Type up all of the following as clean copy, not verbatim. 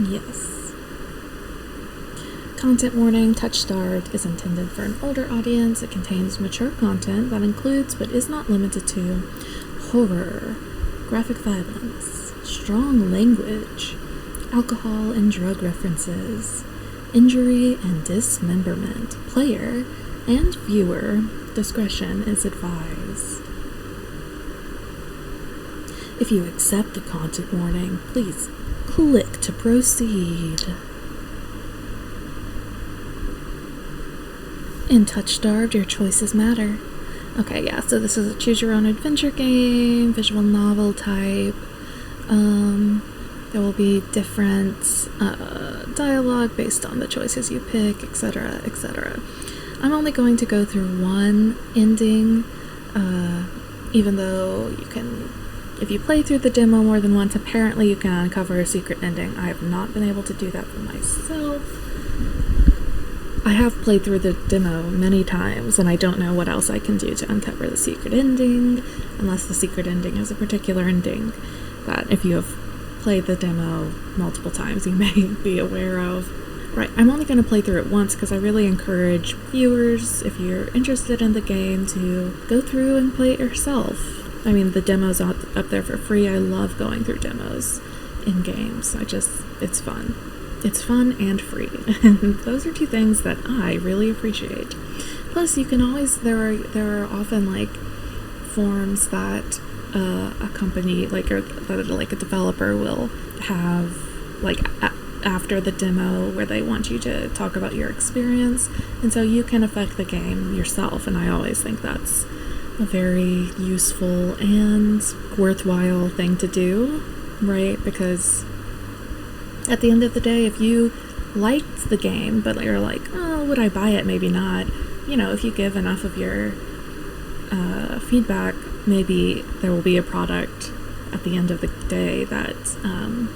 Yes. Content warning, Touchstarved is intended for an older audience. It contains mature content that includes, but is not limited to, horror, graphic violence, strong language, alcohol and drug references, injury and dismemberment. Player and viewer discretion is advised. If you accept the content warning, please click to proceed. In Touchstarved, your choices matter. Okay, yeah, so this is a choose-your-own-adventure game, visual novel type. There will be different dialogue based on the choices you pick, etc., etc. I'm only going to go through one ending, even though you can, if you play through the demo more than once, apparently you can uncover a secret ending. I have not been able to do that for myself. I have played through the demo many times, and I don't know what else I can do to uncover the secret ending, unless the secret ending is a particular ending that if you have played the demo multiple times you may be aware of. Right, I'm only going to play through it once because I really encourage viewers, if you're interested in the game, to go through and play it yourself. I mean, the demo's up there for free. I love going through demos in games. It's fun. It's fun and free. And those are two things that I really appreciate. Plus, you can always, there are often like forms that a company, like a developer will have, like after the demo, where they want you to talk about your experience, and so you can affect the game yourself. And I always think that's a very useful and worthwhile thing to do, right? Because at the end of the day, if you liked the game, but you're like, oh, would I buy it? Maybe not. You know, if you give enough of your feedback, maybe there will be a product at the end of the day that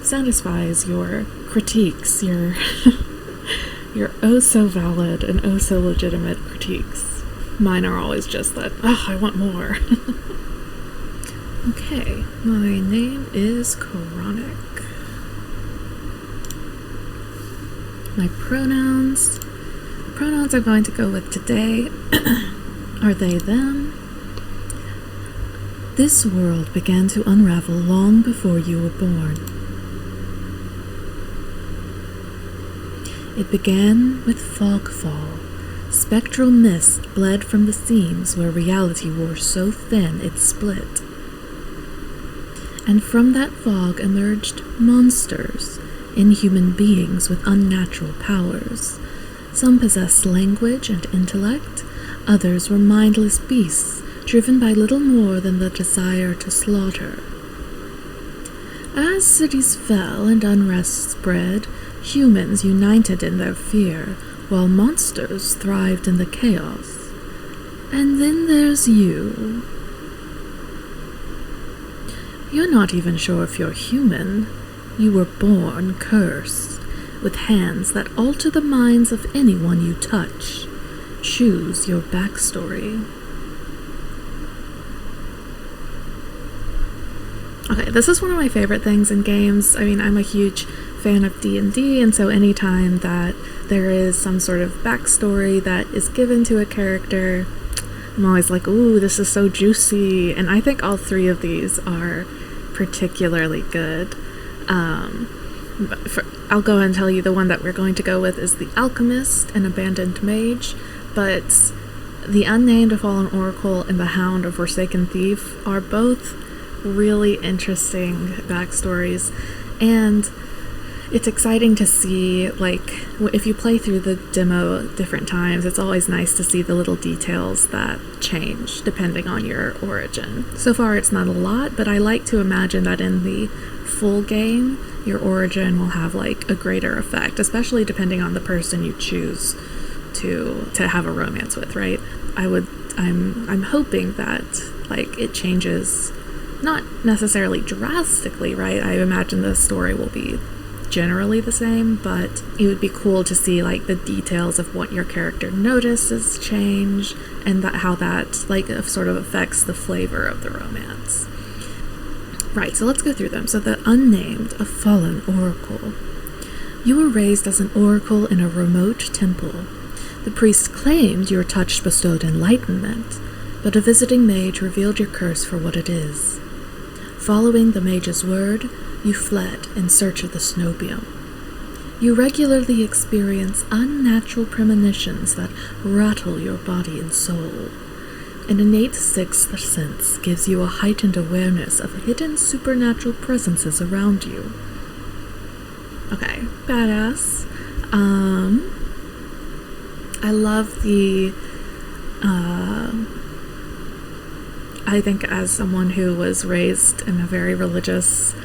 satisfies your critiques, your oh so valid and oh so legitimate critiques. Mine are always just that, oh, I want more. Okay, my name is Chronic. My pronouns I'm going to go with today are they, them. This world began to unravel long before you were born. It began with fogfall. Spectral mist bled from the seams where reality wore so thin it split. And from that fog emerged monsters, inhuman beings with unnatural powers. Some possessed language and intellect, others were mindless beasts, driven by little more than the desire to slaughter. As cities fell and unrest spread, humans united in their fear, while monsters thrived in the chaos. And then there's you. You're not even sure if you're human. You were born cursed, with hands that alter the minds of anyone you touch. Choose your backstory. Okay, this is one of my favorite things in games. I mean, I'm a huge fan of D&D, and so anytime that there is some sort of backstory that is given to a character, I'm always like, ooh, this is so juicy. And I think all three of these are particularly good. I'll go ahead and tell you the one that we're going to go with is the Alchemist, an abandoned mage, but the Unnamed Fallen Oracle and the Hound of Forsaken Thief are both really interesting backstories, and it's exciting to see, like, if you play through the demo different times, it's always nice to see the little details that change depending on your origin. So far it's not a lot, but I like to imagine that in the full game, your origin will have like a greater effect, especially depending on the person you choose to have a romance with, right? I'm hoping that like it changes, not necessarily drastically, right? I imagine the story will be generally the same, but it would be cool to see like the details of what your character notices change, and how that like sort of affects the flavor of the romance. Right, so let's go through them. So the Unnamed, a Fallen Oracle. You were raised as an oracle in a remote temple. The priest claimed your touch bestowed enlightenment, but a visiting mage revealed your curse for what it is. Following the mage's word, you fled in search of the snow biome. You regularly experience unnatural premonitions that rattle your body and soul. An innate sixth sense gives you a heightened awareness of hidden supernatural presences around you. Okay, badass. I love the, I think as someone who was raised in a very religious,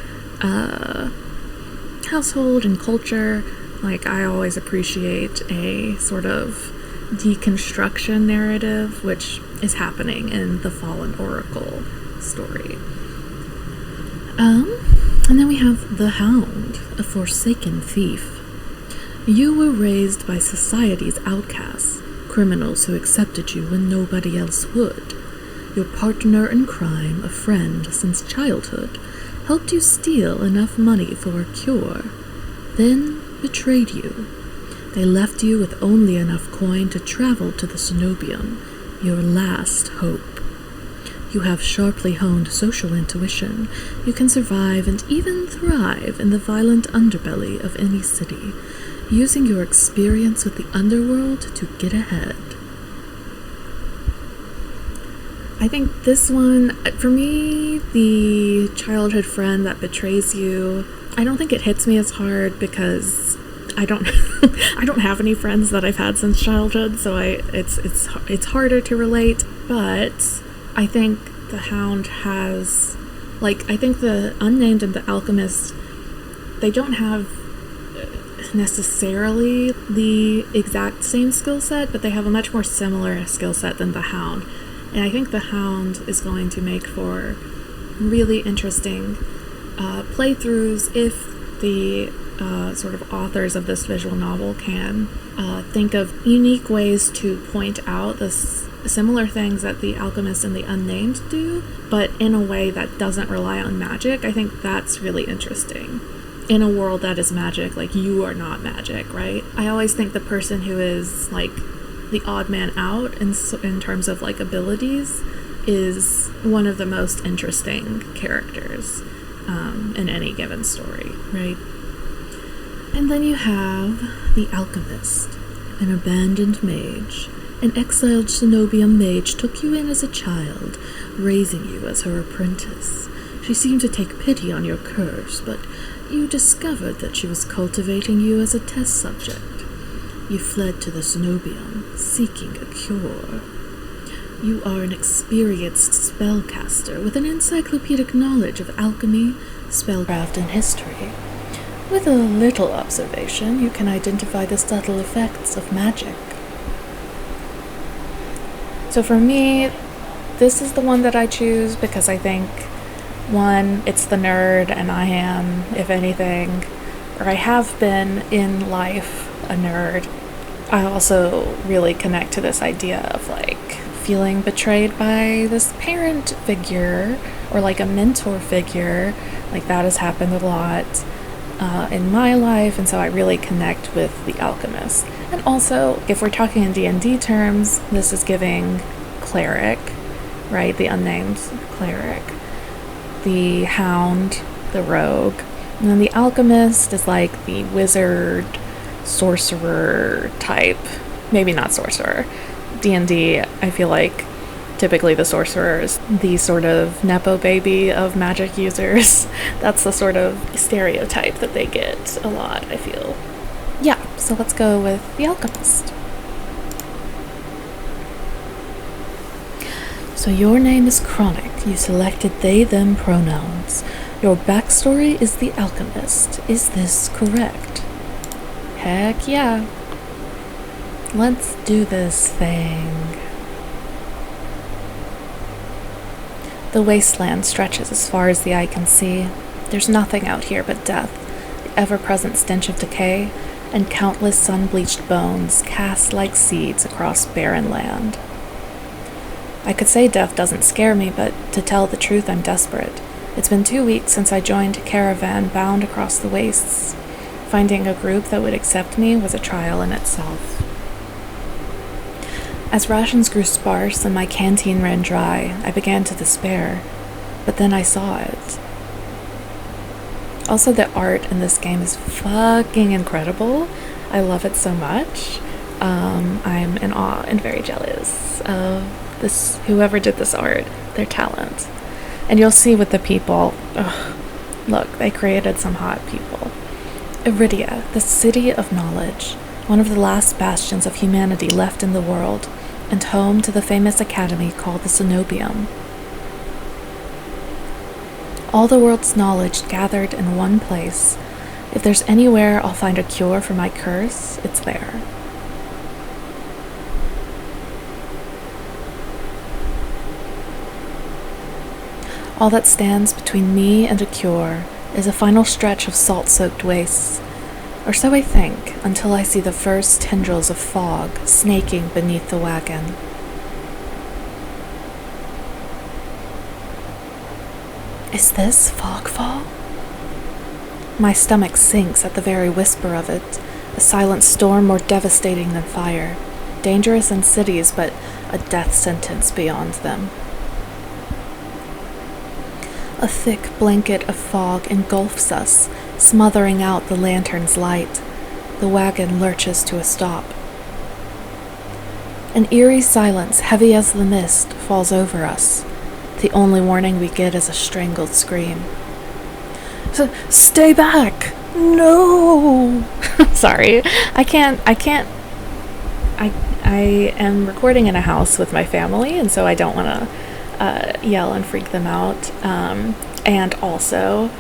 household and culture, like, I always appreciate a sort of deconstruction narrative, which is happening in the Fallen Oracle story. And then we have the Hound, a forsaken thief. You were raised by society's outcasts, criminals who accepted you when nobody else would. Your partner in crime, a friend since childhood, helped you steal enough money for a cure, then betrayed you. They left you with only enough coin to travel to the snow biome, your last hope. You have sharply honed social intuition. You can survive and even thrive in the violent underbelly of any city, using your experience with the underworld to get ahead. I think this one, for me, the childhood friend that betrays you, I don't think it hits me as hard because I don't I don't have any friends that I've had since childhood, so it's harder to relate. But I think the Hound has, like, I think the Unnamed and the Alchemist, they don't have necessarily the exact same skill set, but they have a much more similar skill set than the Hound. And I think the Hound is going to make for really interesting playthroughs if the sort of authors of this visual novel can think of unique ways to point out the similar things that the Alchemist and the Unnamed do, but in a way that doesn't rely on magic. I think that's really interesting. In a world that is magic, like, you are not magic, right? I always think the person who is, like, the odd man out in terms of, like, abilities is one of the most interesting characters in any given story, right? And then you have the Alchemist, an abandoned mage. An exiled Cenobium mage took you in as a child, raising you as her apprentice. She seemed to take pity on your curse, but you discovered that she was cultivating you as a test subject. You fled to the Cenobium, seeking a cure. You are an experienced spellcaster with an encyclopedic knowledge of alchemy, spellcraft, and history. With a little observation, you can identify the subtle effects of magic. So for me, this is the one that I choose because I think, one, it's the nerd, and I am, if anything, or I have been in life, a nerd. I also really connect to this idea of, like, feeling betrayed by this parent figure or, like, a mentor figure. Like, that has happened a lot in my life, and so I really connect with the Alchemist. And also, if we're talking in D&D terms, this is giving cleric, right? The Unnamed cleric. The Hound, the rogue. And then the Alchemist is like the wizard, sorcerer type. Maybe not sorcerer. D&D, I feel like typically the sorcerer is the sort of nepo baby of magic users. That's the sort of stereotype that they get a lot, I feel. Yeah, so let's go with the Alchemist. So your name is Chronic. You selected they, them pronouns. Your backstory is the Alchemist. Is this correct? Heck yeah. Let's do this thing. The wasteland stretches as far as the eye can see. There's nothing out here but death, the ever-present stench of decay, and countless sun-bleached bones cast like seeds across barren land. I could say death doesn't scare me, but to tell the truth, I'm desperate. It's been 2 weeks since I joined a caravan bound across the wastes. Finding a group that would accept me was a trial in itself. As rations grew sparse and my canteen ran dry, I began to despair, but then I saw it. Also, the art in this game is fucking incredible. I love it so much. I'm in awe and very jealous of whoever did this art, their talent. And you'll see with the people, look, they created some hot people. Iridia, the city of knowledge, one of the last bastions of humanity left in the world, and home to the famous academy called the Cenobium. All the world's knowledge gathered in one place. If there's anywhere I'll find a cure for my curse, it's there. All that stands between me and a cure is a final stretch of salt-soaked wastes, or so I think, until I see the first tendrils of fog snaking beneath the wagon. Is this fogfall? My stomach sinks at the very whisper of it, a silent storm more devastating than fire, dangerous in cities, but a death sentence beyond them. A thick blanket of fog engulfs us, smothering out the lantern's light. The wagon lurches to a stop. An eerie silence, heavy as the mist, falls over us. The only warning we get is a strangled scream. Stay back! No! Sorry, I am recording in a house with my family, and so I don't want to yell and freak them out. And also,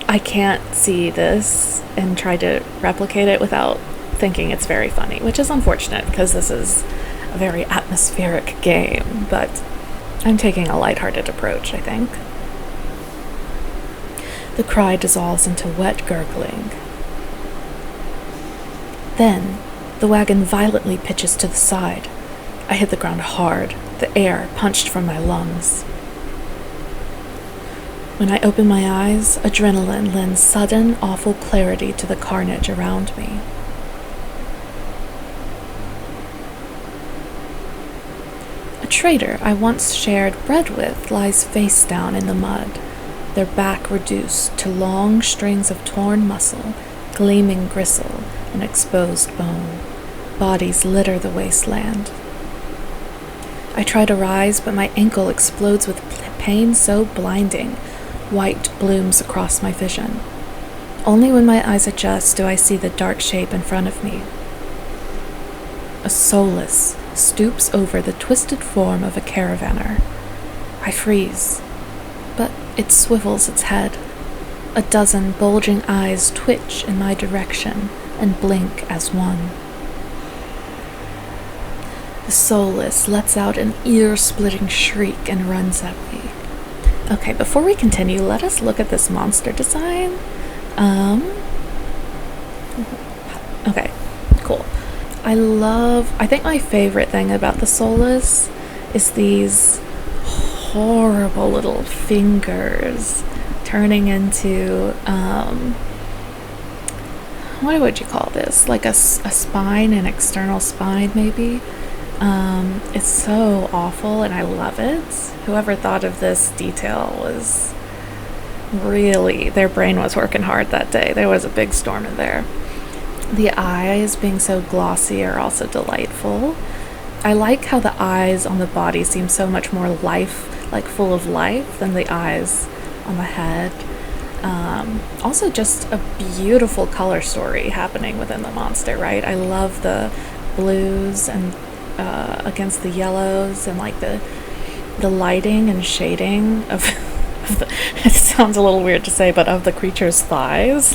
I can't see this and try to replicate it without thinking it's very funny, which is unfortunate because this is a very atmospheric game, but I'm taking a lighthearted approach, I think. The cry dissolves into wet gurgling. Then, the wagon violently pitches to the side. I hit the ground hard, the air punched from my lungs. When I open my eyes, adrenaline lends sudden, awful clarity to the carnage around me. A trader I once shared bread with lies face down in the mud, their back reduced to long strings of torn muscle, gleaming gristle, and exposed bone. Bodies litter the wasteland. I try to rise, but my ankle explodes with pain so blinding, white blooms across my vision. Only when my eyes adjust do I see the dark shape in front of me. A soulless stoops over the twisted form of a caravaner. I freeze, but it swivels its head. A dozen bulging eyes twitch in my direction and blink as one. The soulless lets out an ear-splitting shriek and runs at me. Okay, before we continue, let us look at this monster design. Okay, cool. I think my favorite thing about the soulless is these horrible little fingers turning into, what would you call this? Like a spine, an external spine, maybe? It's so awful, and I love it. Whoever thought of this detail was really, their brain was working hard that day. There was a big storm in there. The eyes being so glossy are also delightful. I like how the eyes on the body seem so much more full of life than the eyes on the head. Also just a beautiful color story happening within the monster, right? I love the blues and against the yellows, and like the lighting and shading of it sounds a little weird to say, but of the creature's thighs,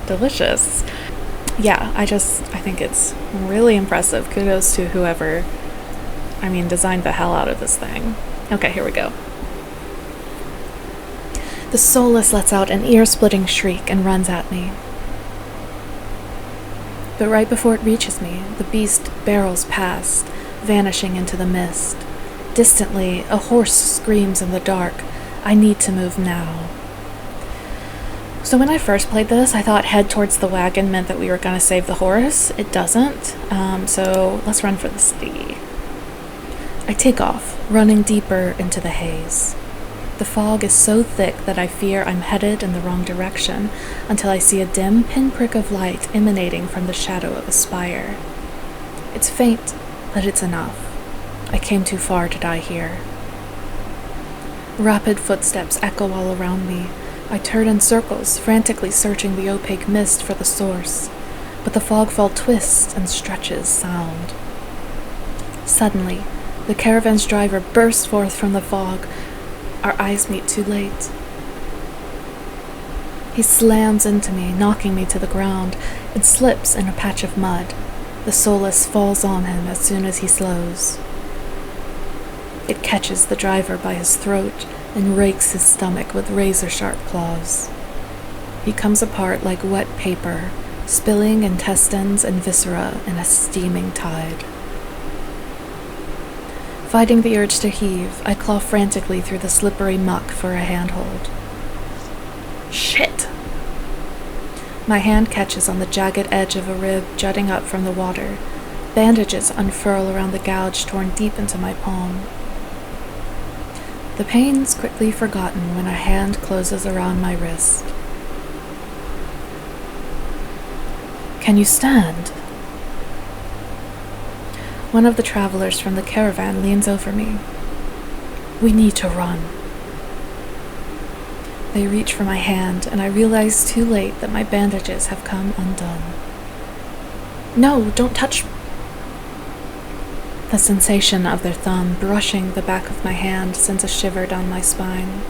delicious. Yeah, I think it's really impressive. Kudos to whoever, designed the hell out of this thing. Okay, here we go. The soulless lets out an ear-splitting shriek and runs at me. But right before it reaches me, the beast barrels past, vanishing into the mist. Distantly, a horse screams in the dark. I need to move now. So when I first played this, I thought head towards the wagon meant that we were going to save the horse. It doesn't. So let's run for the city. I take off, running deeper into the haze. The fog is so thick that I fear I'm headed in the wrong direction until I see a dim pinprick of light emanating from the shadow of a spire. It's faint, but it's enough. I came too far to die here. Rapid footsteps echo all around me. I turn in circles, frantically searching the opaque mist for the source, but the fogfall twists and stretches sound. Suddenly, the caravan's driver bursts forth from the fog. Our eyes meet too late. He slams into me, knocking me to the ground, and slips in a patch of mud. The solace falls on him as soon as he slows. It catches the driver by his throat and rakes his stomach with razor-sharp claws. He comes apart like wet paper, spilling intestines and viscera in a steaming tide. Fighting the urge to heave, I claw frantically through the slippery muck for a handhold. Shit! My hand catches on the jagged edge of a rib jutting up from the water. Bandages unfurl around the gouge torn deep into my palm. The pain's quickly forgotten when a hand closes around my wrist. Can you stand? One of the travelers from the caravan leans over me. We need to run. They reach for my hand, and I realize too late that my bandages have come undone. No, don't touch. The sensation of their thumb brushing the back of my hand sends a shiver down my spine.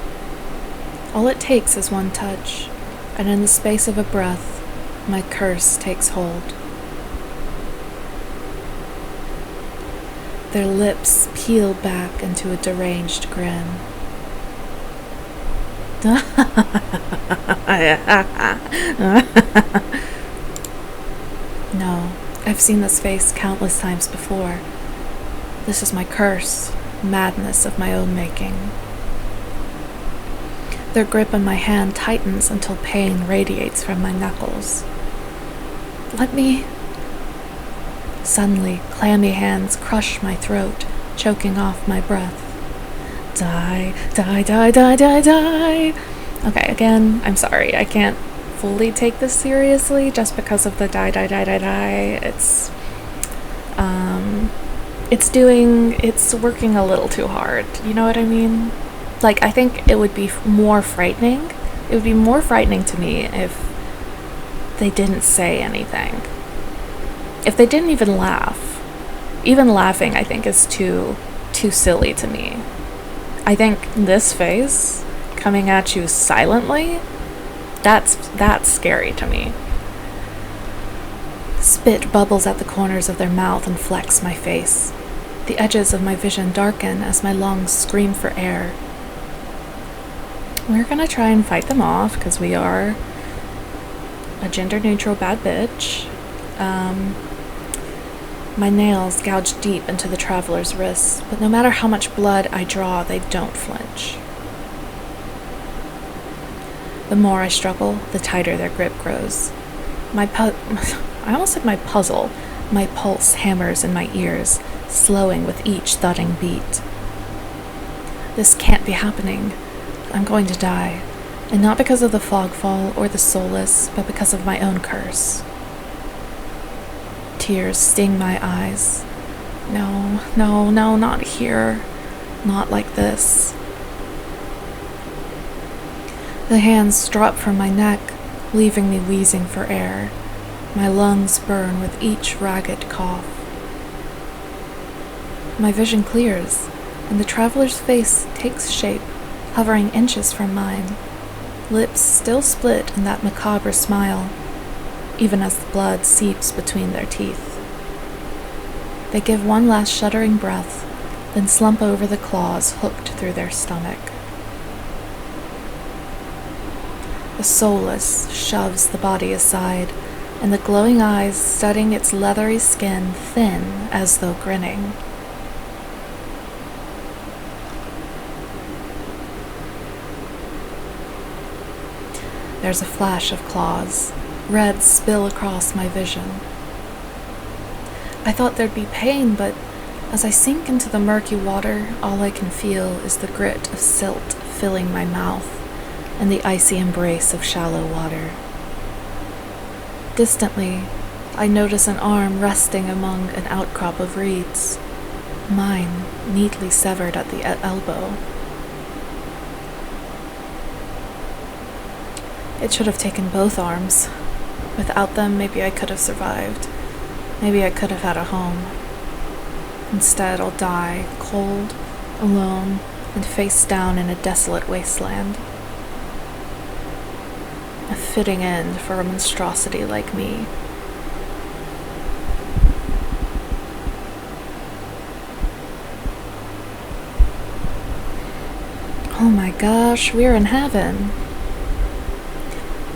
All it takes is one touch, and in the space of a breath, my curse takes hold. Their lips peel back into a deranged grin. No, I've seen this face countless times before. This is my curse, madness of my own making. Their grip on my hand tightens until pain radiates from my knuckles. Let me... Suddenly, clammy hands crush my throat, choking off my breath. Die, die, die, die, die, die. Okay, again, I'm sorry. I can't fully take this seriously just because of the die, die, die, die, die. It's working a little too hard. You know what I mean? Like, I think it would be more frightening. It would be more frightening to me if they didn't say anything. If they didn't even laugh. Even laughing, I think, is too silly to me. I think this face coming at you silently, that's scary to me. Spit bubbles at the corners of their mouth and flecks my face. The edges of my vision darken as my lungs scream for air. We're gonna try and fight them off because we are a gender-neutral bad bitch. My nails gouge deep into the traveler's wrists, but no matter how much blood I draw, they don't flinch. The more I struggle, the tighter their grip grows. I almost said my puzzle. My pulse hammers in my ears, slowing with each thudding beat. This can't be happening. I'm going to die, and not because of the fogfall or the solace, but because of my own curse. Tears sting my eyes. No, no, no, not here. Not like this. The hands drop from my neck, leaving me wheezing for air. My lungs burn with each ragged cough. My vision clears, and the traveler's face takes shape, hovering inches from mine. Lips still split in that macabre smile, even as the blood seeps between their teeth. They give one last shuddering breath, then slump over the claws hooked through their stomach. The soulless shoves the body aside, and the glowing eyes studying its leathery skin thin as though grinning. There's a flash of claws. Red spill across my vision. I thought there'd be pain, but as I sink into the murky water, all I can feel is the grit of silt filling my mouth and the icy embrace of shallow water. Distantly, I notice an arm resting among an outcrop of reeds, mine neatly severed at the elbow. It should have taken both arms. Without them, maybe I could have survived. Maybe I could have had a home. Instead, I'll die, cold, alone, and face down in a desolate wasteland. A fitting end for a monstrosity like me. Oh my gosh, we're in heaven.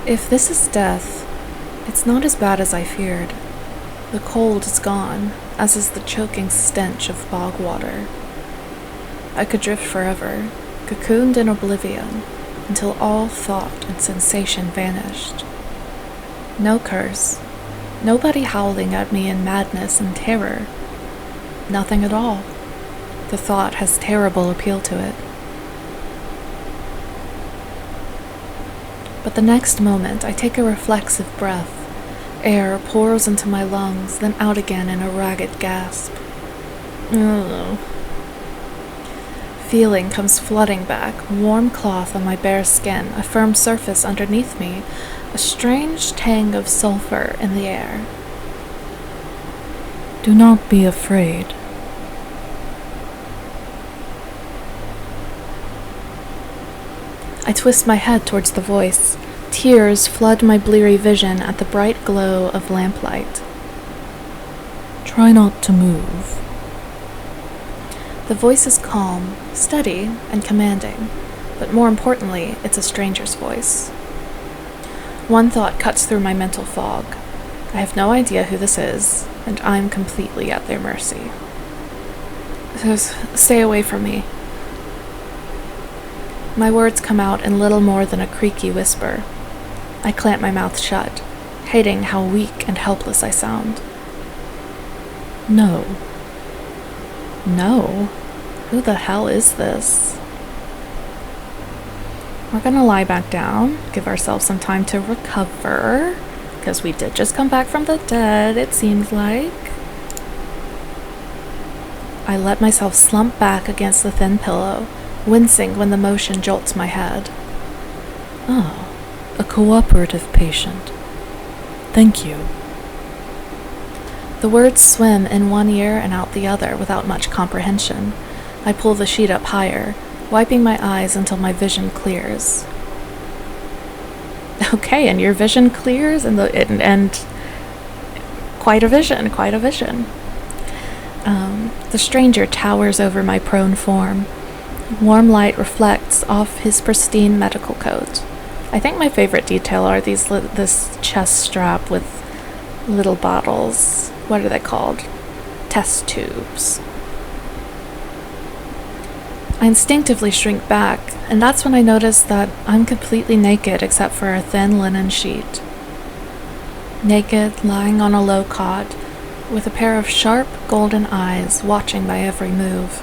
If this is death, it's not as bad as I feared. The cold is gone, as is the choking stench of bog water. I could drift forever, cocooned in oblivion, until all thought and sensation vanished. No curse, nobody howling at me in madness and terror. Nothing at all. The thought has terrible appeal to it. But the next moment, I take a reflexive breath. Air pours into my lungs, then out again in a ragged gasp. Ugh. Feeling comes flooding back, warm cloth on my bare skin, a firm surface underneath me, a strange tang of sulfur in the air. Do not be afraid. I twist my head towards the voice. Tears flood my bleary vision at the bright glow of lamplight. Try not to move. The voice is calm, steady, and commanding, but more importantly, it's a stranger's voice. One thought cuts through my mental fog. I have no idea who this is, and I'm completely at their mercy. Stay away from me. My words come out in little more than a creaky whisper. I clamp my mouth shut, hating how weak and helpless I sound. No. No? Who the hell is this? We're gonna lie back down, give ourselves some time to recover, because we did just come back from the dead, it seems like. I let myself slump back against the thin pillow, wincing when the motion jolts my head. Oh. A cooperative patient. Thank you. The words swim in one ear and out the other without much comprehension. I pull the sheet up higher, wiping my eyes until my vision clears. Okay, and your vision clears, and quite a vision, quite a vision. The stranger towers over my prone form. Warm light reflects off his pristine medical coat. I think my favorite detail are this chest strap with little bottles. What are they called? Test tubes. I instinctively shrink back, and that's when I notice that I'm completely naked except for a thin linen sheet. Naked, lying on a low cot, with a pair of sharp, golden eyes watching my every move.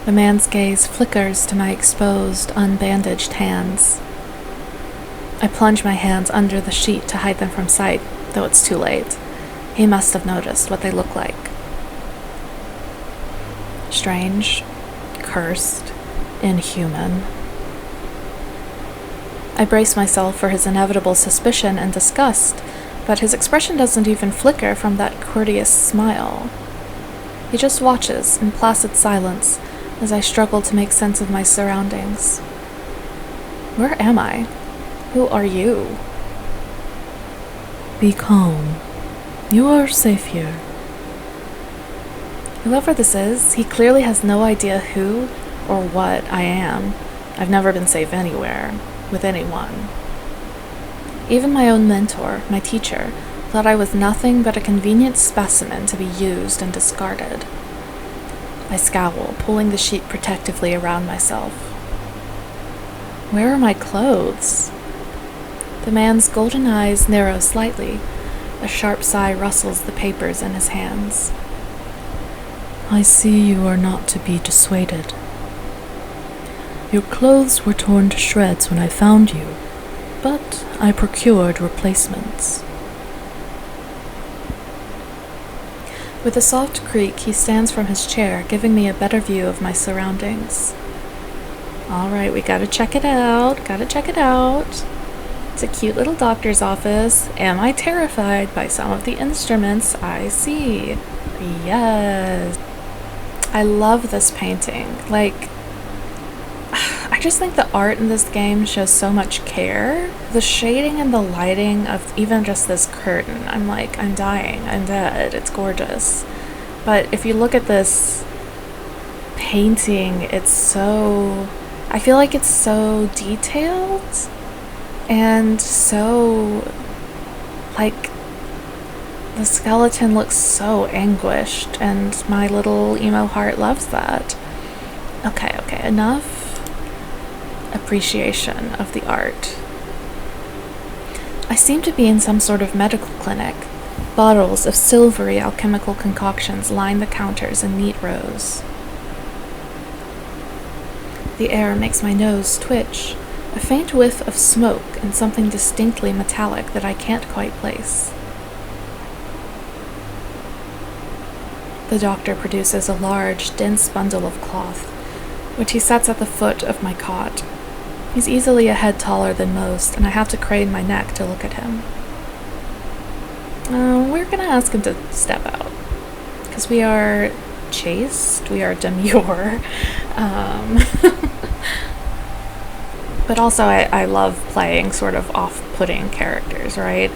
The man's gaze flickers to my exposed, unbandaged hands. I plunge my hands under the sheet to hide them from sight, though it's too late. He must have noticed what they look like. Strange, cursed, inhuman. I brace myself for his inevitable suspicion and disgust, but his expression doesn't even flicker from that courteous smile. He just watches in placid silence as I struggle to make sense of my surroundings. Where am I? Who are you? Be calm. You are safe here. Whoever this is, he clearly has no idea who or what I am. I've never been safe anywhere, with anyone. Even my own mentor, my teacher, thought I was nothing but a convenient specimen to be used and discarded. I scowl, pulling the sheet protectively around myself. Where are my clothes? The man's golden eyes narrow slightly. A sharp sigh rustles the papers in his hands. I see you are not to be dissuaded. Your clothes were torn to shreds when I found you, but I procured replacements. With a soft creak, he stands from his chair, giving me a better view of my surroundings. All right, we gotta check it out. It's a cute little doctor's office. Am I terrified by some of the instruments I see? Yes. I love this painting. I just think the art in this game shows so much care. The shading and the lighting of even just this curtain, I'm dying, I'm dead, it's gorgeous. But if you look at this painting, I feel like it's so detailed and so, the skeleton looks so anguished, and my little emo heart loves that. Okay, enough appreciation of the art. I seem to be in some sort of medical clinic. Bottles of silvery alchemical concoctions line the counters in neat rows. The air makes my nose twitch, a faint whiff of smoke and something distinctly metallic that I can't quite place. The doctor produces a large, dense bundle of cloth, which he sets at the foot of my cot. He's easily a head taller than most, and I have to crane my neck to look at him. We're gonna ask him to step out, because we are chaste, we are demure, but also I love playing sort of off-putting characters, right?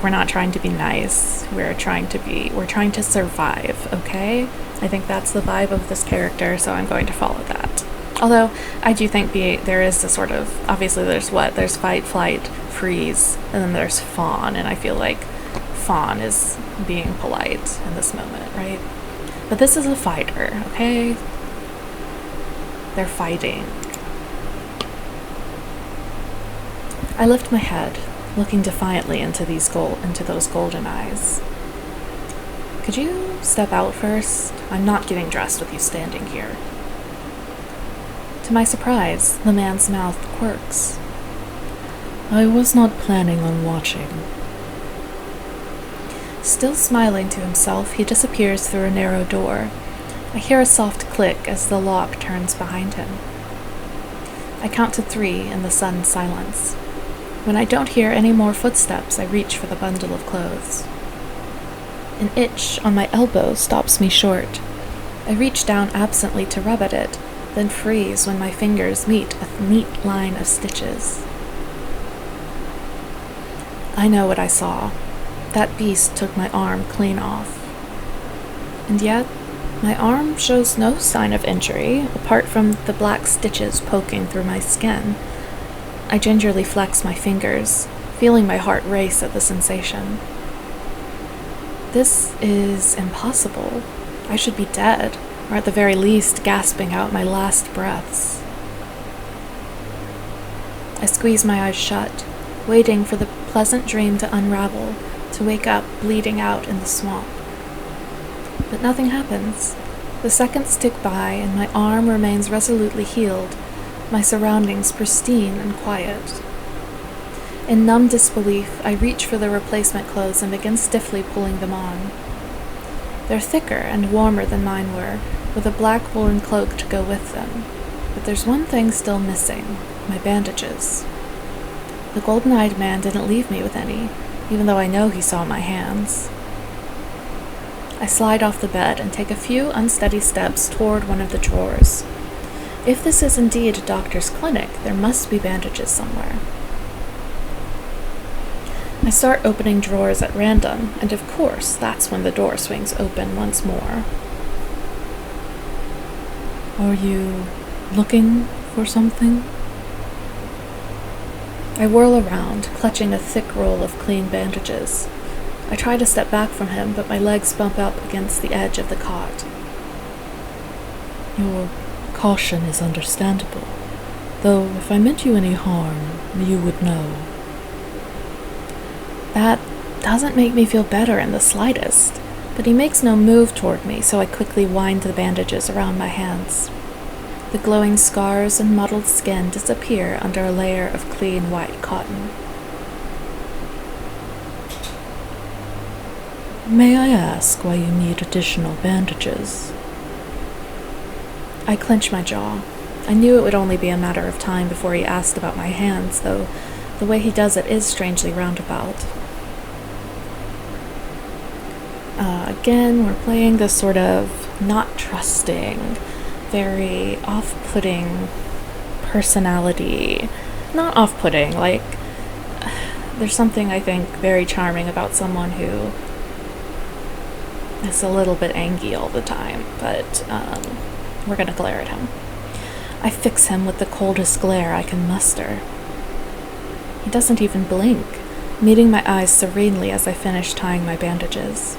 We're not trying to be nice, we're trying to survive, okay? I think that's the vibe of this character, so I'm going to follow that. Although, I do think there is a sort of, obviously there's fight, flight, freeze, and then there's fawn, and I feel like fawn is being polite in this moment, right? But this is a fighter, okay? They're fighting. I lift my head, looking defiantly into those golden eyes. Could you step out first? I'm not getting dressed with you standing here. To my surprise, the man's mouth quirks. I was not planning on watching. Still smiling to himself, he disappears through a narrow door. I hear a soft click as the lock turns behind him. I count to 3 in the sudden silence. When I don't hear any more footsteps, I reach for the bundle of clothes. An itch on my elbow stops me short. I reach down absently to rub at it, then freeze when my fingers meet a neat line of stitches. I know what I saw. That beast took my arm clean off. And yet, my arm shows no sign of injury, apart from the black stitches poking through my skin. I gingerly flex my fingers, feeling my heart race at the sensation. This is impossible. I should be dead, or at the very least gasping out my last breaths. I squeeze my eyes shut, waiting for the pleasant dream to unravel, to wake up bleeding out in the swamp. But nothing happens. The seconds tick by, and my arm remains resolutely healed, my surroundings pristine and quiet. In numb disbelief, I reach for the replacement clothes and begin stiffly pulling them on. They're thicker and warmer than mine were, with a black woolen cloak to go with them. But there's one thing still missing, my bandages. The golden-eyed man didn't leave me with any, even though I know he saw my hands. I slide off the bed and take a few unsteady steps toward one of the drawers. If this is indeed a doctor's clinic, there must be bandages somewhere. I start opening drawers at random, and of course, that's when the door swings open once more. Are you looking for something? I whirl around, clutching a thick roll of clean bandages. I try to step back from him, but my legs bump up against the edge of the cot. Your caution is understandable, though if I meant you any harm, you would know. That doesn't make me feel better in the slightest, but he makes no move toward me, so I quickly wind the bandages around my hands. The glowing scars and mottled skin disappear under a layer of clean white cotton. May I ask why you need additional bandages? I clench my jaw. I knew it would only be a matter of time before he asked about my hands, though the way he does it is strangely roundabout. Again, we're playing this sort of not trusting, very off-putting personality. Not off-putting, like, there's something, I think, very charming about someone who is a little bit angry all the time, but we're gonna glare at him. I fix him with the coldest glare I can muster. He doesn't even blink, meeting my eyes serenely as I finish tying my bandages.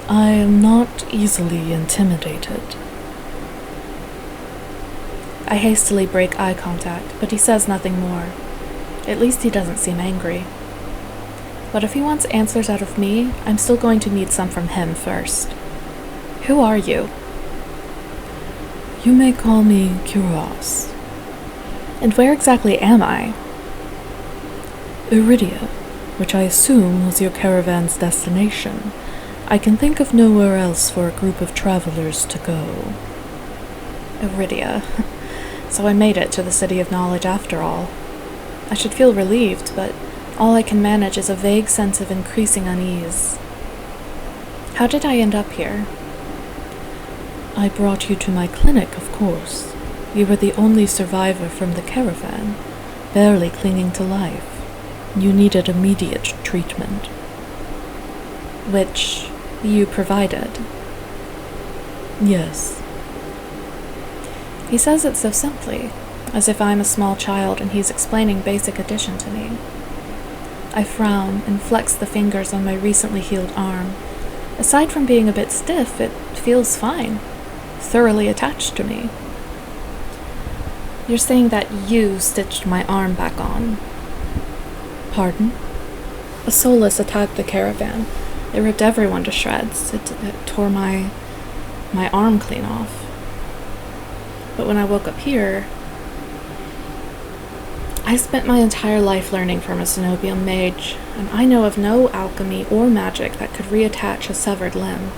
I am not easily intimidated. I hastily break eye contact, but he says nothing more. At least he doesn't seem angry. But if he wants answers out of me, I'm still going to need some from him first. Who are you? You may call me Kuros. And where exactly am I? Iridia, which I assume was your caravan's destination. I can think of nowhere else for a group of travelers to go. Iridia. So I made it to the City of Knowledge after all. I should feel relieved, but all I can manage is a vague sense of increasing unease. How did I end up here? I brought you to my clinic, of course. You were the only survivor from the caravan, barely clinging to life. You needed immediate treatment. Which you provided. Yes. He says it so simply, as if I'm a small child and he's explaining basic addition to me. I frown and flex the fingers on my recently healed arm. Aside from being a bit stiff, it feels fine, thoroughly attached to me. You're saying that you stitched my arm back on? Pardon? A Solus attacked the caravan. It ripped everyone to shreds. It tore my arm clean off. But when I woke up here, I spent my entire life learning from a Cenobian mage, and I know of no alchemy or magic that could reattach a severed limb.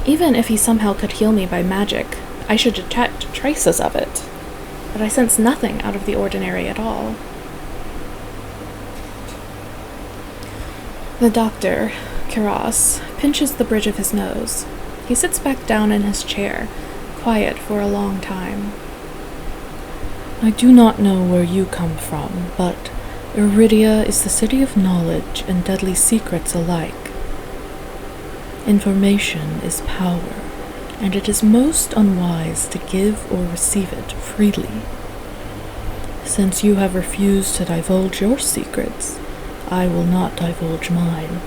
Even if he somehow could heal me by magic, I should detect traces of it. But I sense nothing out of the ordinary at all. The doctor, Kuros, pinches the bridge of his nose. He sits back down in his chair, quiet for a long time. I do not know where you come from, but Iridia is the city of knowledge and deadly secrets alike. Information is power, and it is most unwise to give or receive it freely. Since you have refused to divulge your secrets, I will not divulge mine.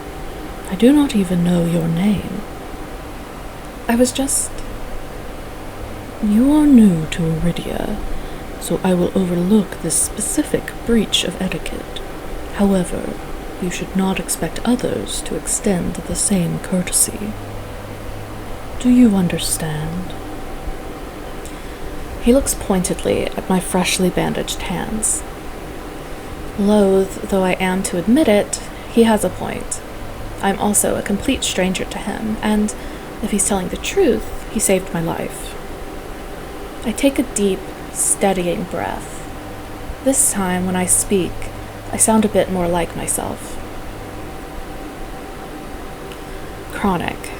I do not even know your name. You are new to Iridia, so I will overlook this specific breach of etiquette. However, you should not expect others to extend the same courtesy. Do you understand? He looks pointedly at my freshly bandaged hands. Loath though I am to admit it, he has a point. I'm also a complete stranger to him, and if he's telling the truth, he saved my life. I take a deep, steadying breath. This time, when I speak, I sound a bit more like myself. Chronic.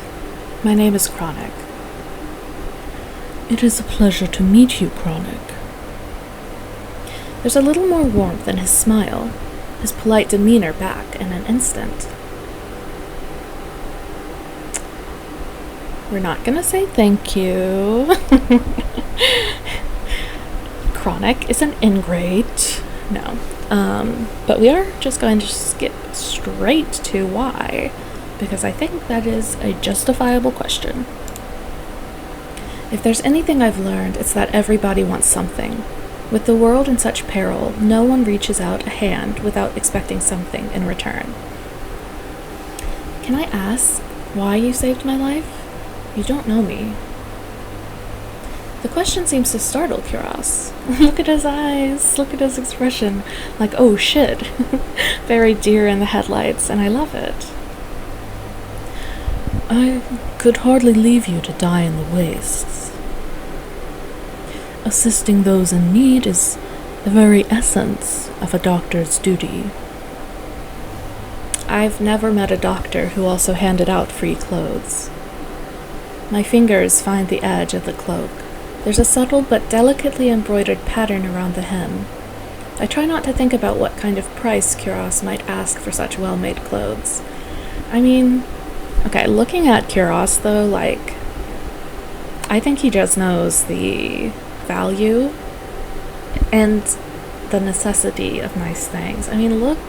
My name is Chronic. It is a pleasure to meet you, Chronic. There's a little more warmth in his smile, his polite demeanor back in an instant. We're not gonna say thank you. Chronic is an ingrate. No. But we are just going to skip straight to why, because I think that is a justifiable question. If there's anything I've learned, it's that everybody wants something. With the world in such peril, no one reaches out a hand without expecting something in return. Can I ask why you saved my life? You don't know me. The question seems to startle Kuros. Look at his eyes, look at his expression, like, oh shit, very deer in the headlights, and I love it. I could hardly leave you to die in the wastes. Assisting those in need is the very essence of a doctor's duty. I've never met a doctor who also handed out free clothes. My fingers find the edge of the cloak. There's a subtle but delicately embroidered pattern around the hem. I try not to think about what kind of price Kuros might ask for such well-made clothes. I mean, okay, looking at Kuros though, like, I think he just knows the value and the necessity of nice things. I mean, look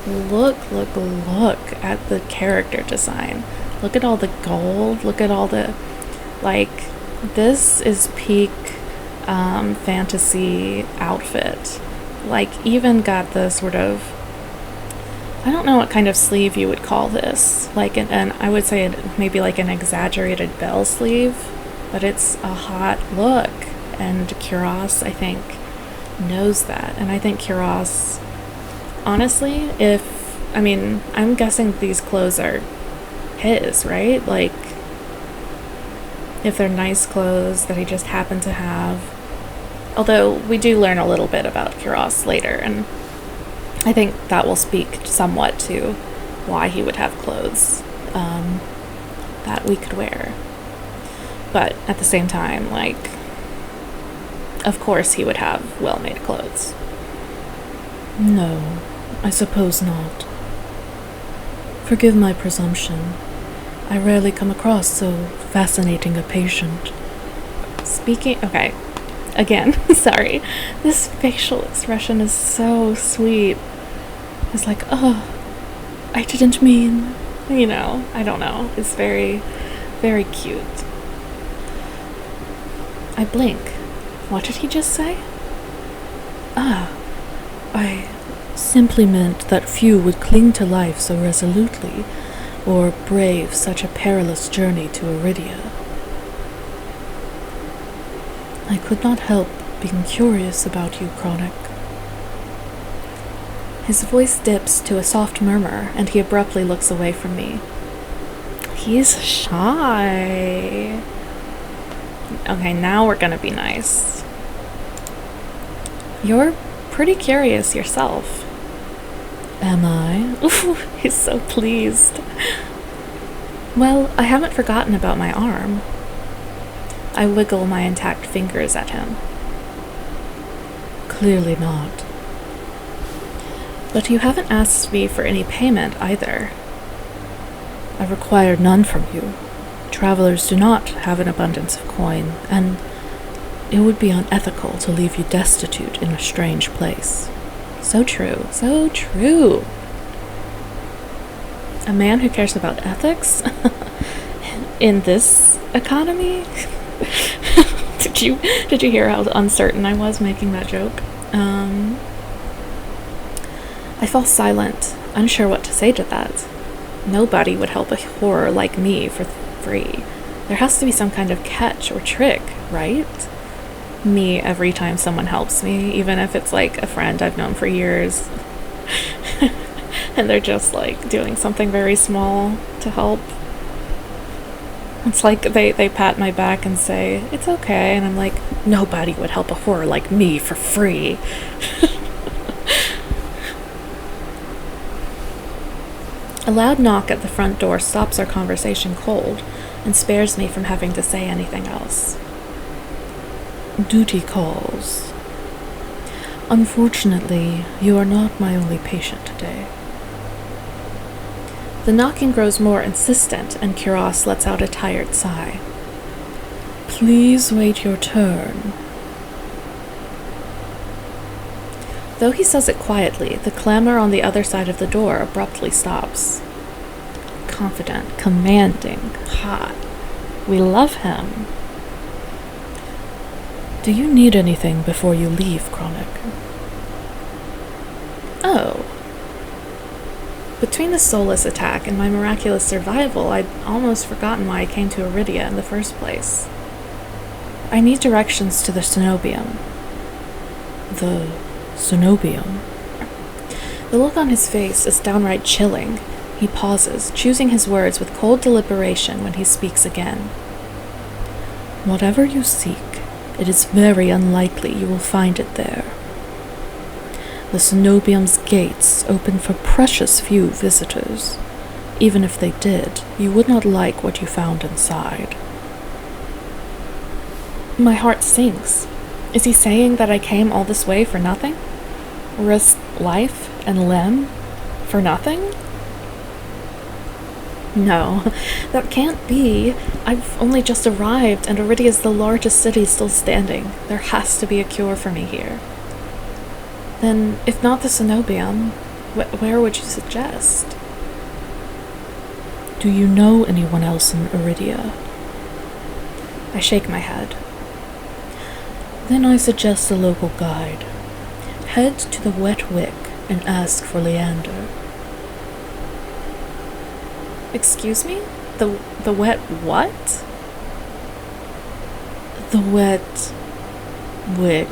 at the character design. Look at all the gold, look at all the, like, this is peak fantasy outfit. Like, even got the sort of, I don't know what kind of sleeve you would call this, like an I would say maybe like an exaggerated bell sleeve, but it's a hot look, and Kuros, I think, knows that. And I think Kuros, honestly, I'm guessing these clothes are his, right? Like, if they're nice clothes that he just happened to have. Although we do learn a little bit about Kuros later, and I think that will speak somewhat to why he would have clothes that we could wear. But at the same time, like, of course he would have well-made clothes. No, I suppose not. Forgive my presumption. I rarely come across so fascinating a patient. Okay, again, sorry. This facial expression is so sweet. It's like, oh, I didn't mean, I don't know. It's very, very cute. I blink. What did he just say? I simply meant that few would cling to life so resolutely, or brave such a perilous journey to Iridia. I could not help being curious about you, Chronic. His voice dips to a soft murmur, and he abruptly looks away from me. He's shy. Okay, now we're gonna be nice. You're pretty curious yourself. Am I? Ooh, he's so pleased. Well, I haven't forgotten about my arm. I wiggle my intact fingers at him. Clearly not. But you haven't asked me for any payment either. I require none from you. Travelers do not have an abundance of coin, and it would be unethical to leave you destitute in a strange place. So true, so true. A man who cares about ethics? In this economy? Did you hear how uncertain I was making that joke? I fall silent, unsure what to say to that. Nobody would help a whore like me for free. There has to be some kind of catch or trick, right? Me every time someone helps me, even if it's like a friend I've known for years and they're just like doing something very small to help. It's like they pat my back and say, it's okay, and I'm like, nobody would help a whore like me for free. A loud knock at the front door stops our conversation cold and spares me from having to say anything else. Duty calls. Unfortunately, you are not my only patient today. The knocking grows more insistent, and Kuros lets out a tired sigh. Please wait your turn. Though he says it quietly, the clamor on the other side of the door abruptly stops. Confident, commanding, hot. We love him. Do you need anything before you leave, Chronic? Oh. Between the soulless attack and my miraculous survival, I'd almost forgotten why I came to Iridia in the first place. I need directions to the cenobium. The cenobium? The look on his face is downright chilling. He pauses, choosing his words with cold deliberation when he speaks again. Whatever you seek, it is very unlikely you will find it there. The cenobium's gates open for precious few visitors. Even if they did, you would not like what you found inside. My heart sinks. Is he saying that I came all this way for nothing? Risk life and limb for nothing? No, that can't be. I've only just arrived, and Iridia is the largest city still standing. There has to be a cure for me here. Then, if not the cenobium, where would you suggest? Do you know anyone else in Iridia? I shake my head. Then I suggest a local guide. Head to the Wet Wick and ask for Leander. Excuse me? The wet what? The Wet Wick.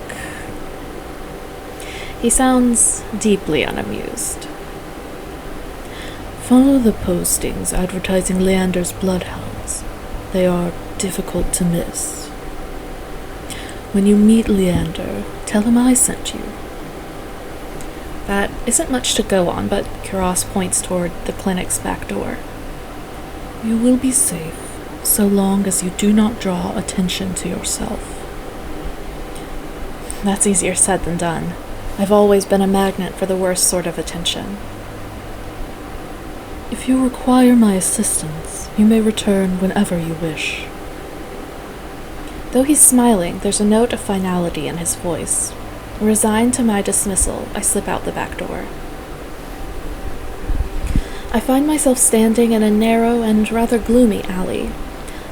He sounds deeply unamused. Follow the postings advertising Leander's bloodhounds. They are difficult to miss. When you meet Leander, tell him I sent you. That isn't much to go on, but Kuros points toward the clinic's back door. You will be safe, so long as you do not draw attention to yourself. That's easier said than done. I've always been a magnet for the worst sort of attention. If you require my assistance, you may return whenever you wish. Though he's smiling, there's a note of finality in his voice. Resigned to my dismissal, I slip out the back door. I find myself standing in a narrow and rather gloomy alley.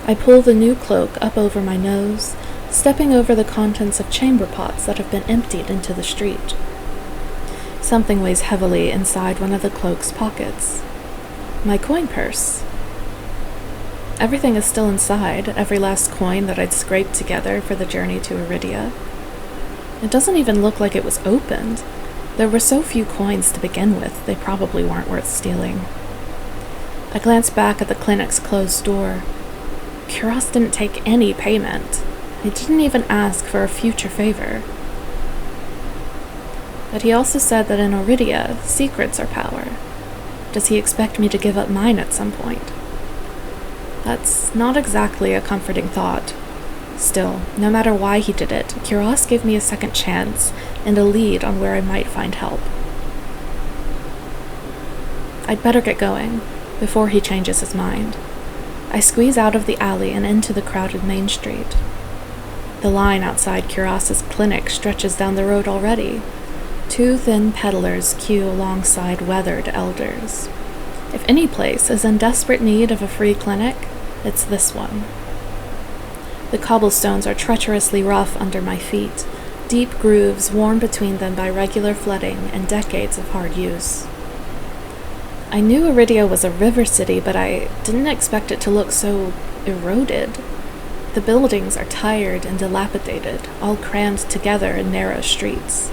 I pull the new cloak up over my nose, stepping over the contents of chamber pots that have been emptied into the street. Something weighs heavily inside one of the cloak's pockets. My coin purse. Everything is still inside, every last coin that I'd scraped together for the journey to Iridia. It doesn't even look like it was opened. There were so few coins to begin with, they probably weren't worth stealing. I glance back at the clinic's closed door. Kuros didn't take any payment. He didn't even ask for a future favor. But he also said that in Iridia, secrets are power. Does he expect me to give up mine at some point? That's not exactly a comforting thought. Still, no matter why he did it, Kuros gave me a second chance and a lead on where I might find help. I'd better get going, before he changes his mind. I squeeze out of the alley and into the crowded main street. The line outside Kuros's clinic stretches down the road already. Two thin peddlers queue alongside weathered elders. If any place is in desperate need of a free clinic, it's this one. The cobblestones are treacherously rough under my feet, deep grooves worn between them by regular flooding and decades of hard use. I knew Iridia was a river city, but I didn't expect it to look so eroded. The buildings are tired and dilapidated, all crammed together in narrow streets.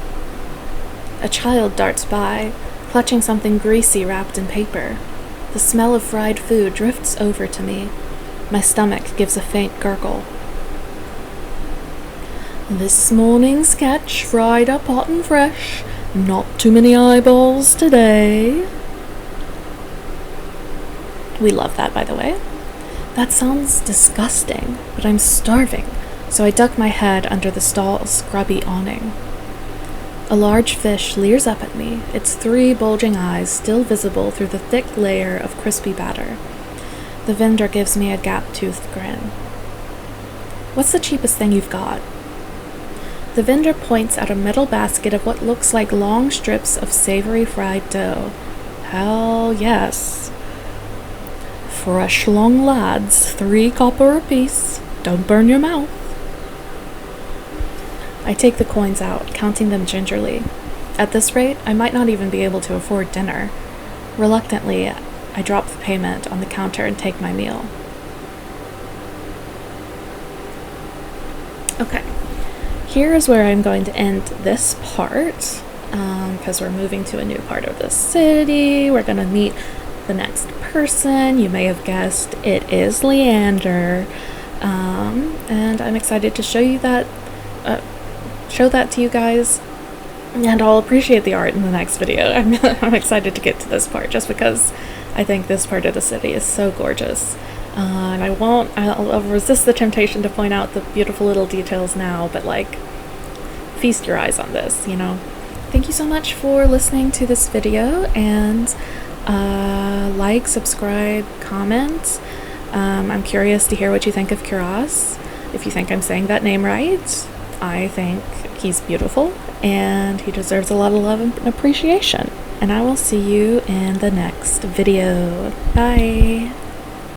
A child darts by, clutching something greasy wrapped in paper. The smell of fried food drifts over to me. My stomach gives a faint gurgle. This morning's catch, fried up hot and fresh. Not too many eyeballs today. We love that, by the way. That sounds disgusting, but I'm starving, so I duck my head under the stall's scrubby awning. A large fish leers up at me, its 3 bulging eyes still visible through the thick layer of crispy batter. The vendor gives me a gap-toothed grin. What's the cheapest thing you've got? The vendor points at a metal basket of what looks like long strips of savory fried dough. Hell yes. Fresh long lads, 3 copper apiece. Don't burn your mouth. I take the coins out, counting them gingerly. At this rate, I might not even be able to afford dinner. Reluctantly, I drop the payment on the counter and take my meal. Okay, here is where I'm going to end this part, because we're moving to a new part of the city. We're going to meet the next person. You may have guessed it is Leander, and I'm excited to show that to you guys, and I'll appreciate the art in the next video. I'm excited to get to this part just because I think this part of the city is so gorgeous. And I'll resist the temptation to point out the beautiful little details now, but like, feast your eyes on this, you know? Thank you so much for listening to this video, and like, subscribe, comment. I'm curious to hear what you think of Kuras. If you think I'm saying that name right, I think he's beautiful, and he deserves a lot of love and appreciation. And I will see you in the next video. Bye!